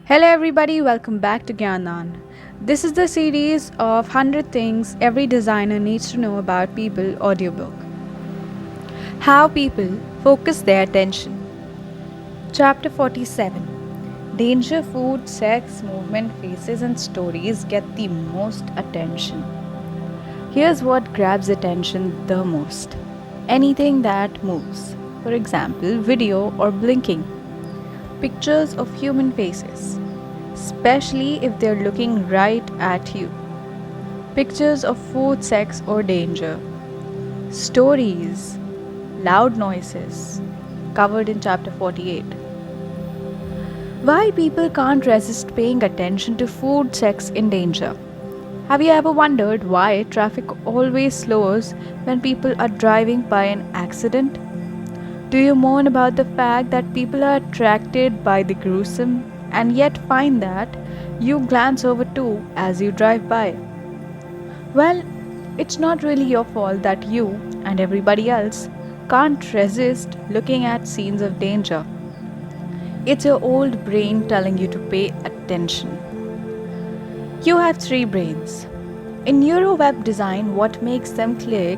Hello, everybody, welcome back to Gyanan. This is the series of 100 things every designer needs to know about people audiobook. How people focus their attention. Chapter 47. Danger, food, sex, movement, faces, and stories get the most attention. Here's what grabs attention the most: anything that moves. For example, video or blinking. Pictures of human faces, especially if they're looking right at you. Pictures of food, sex, or danger. Stories, loud noises, covered in chapter 48. Why people can't resist paying attention to food, sex, and danger. Have you ever wondered why traffic always slows when people are driving by an accident? Do you mourn about the fact that people are attracted by the gruesome and yet find that you glance over too as you drive by? Well, it's not really your fault that you and everybody else can't resist looking at scenes of danger. It's your old brain telling you to pay attention. You have three brains. In Neuroweb design, what makes them click,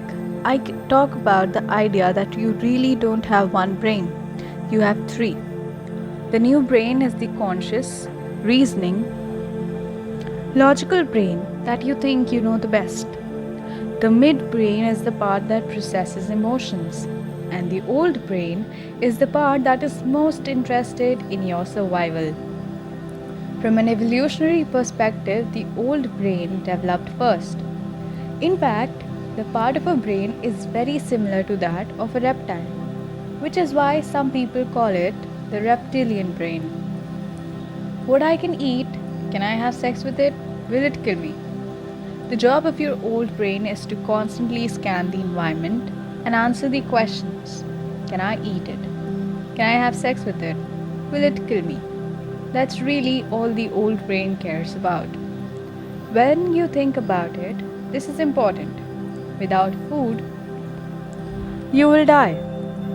talk about the idea that you really don't have one brain, you have three. The new brain is the conscious, reasoning, logical brain that you think you know the best. The midbrain is the part that processes emotions, and the old brain is the part that is most interested in your survival. From an evolutionary perspective, the old brain developed first. In fact, the part of a brain is very similar to that of a reptile, which is why some people call it the reptilian brain. What I can eat, can I have sex with it? Will it kill me? The job of your old brain is to constantly scan the environment and answer the questions. Can I eat it? Can I have sex with it? Will it kill me? That's really all the old brain cares about. When you think about it, this is important. Without food, you will die.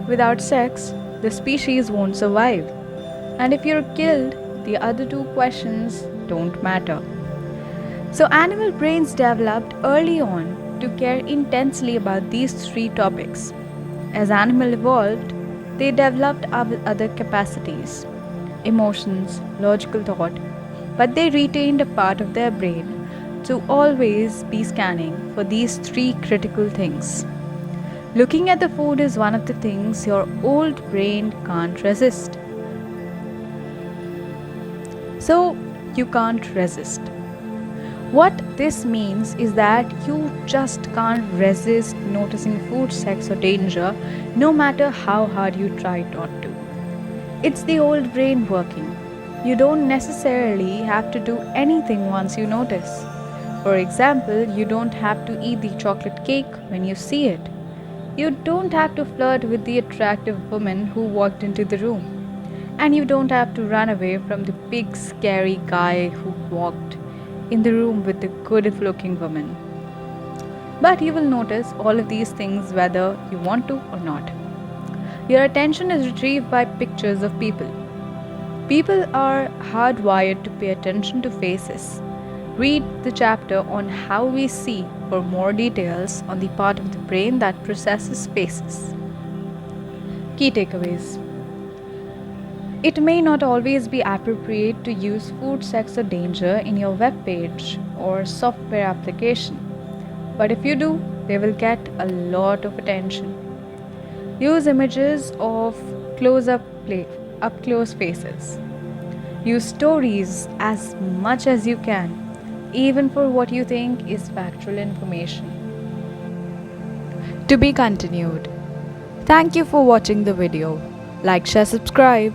Without sex, the species won't survive. And if you're killed, the other two questions don't matter. So, animal brains developed early on to care intensely about these three topics. As animals evolved, they developed other capacities, emotions, logical thought, but they retained a part of their brain to always be scanning for these three critical things. Looking at the food is one of the things your old brain can't resist. So, you can't resist. What this means is that you just can't resist noticing food, sex, or danger no matter how hard you try not to. It's the old brain working. You don't necessarily have to do anything once you notice. For example, you don't have to eat the chocolate cake when you see it. You don't have to flirt with the attractive woman who walked into the room. And you don't have to run away from the big, scary guy who walked in the room with the good looking woman. But you will notice all of these things whether you want to or not. Your attention is retrieved by pictures of people. People are hardwired to pay attention to faces. Read the chapter on how we see for more details on the part of the brain that processes faces. Key takeaways. It may not always be appropriate to use food, sex, or danger in your web page or software application, but if you do, they will get a lot of attention. Use images of up close faces. Use stories as much as you can, even for what you think is factual information. To be continued. Thank you for watching the video. Like, share, subscribe.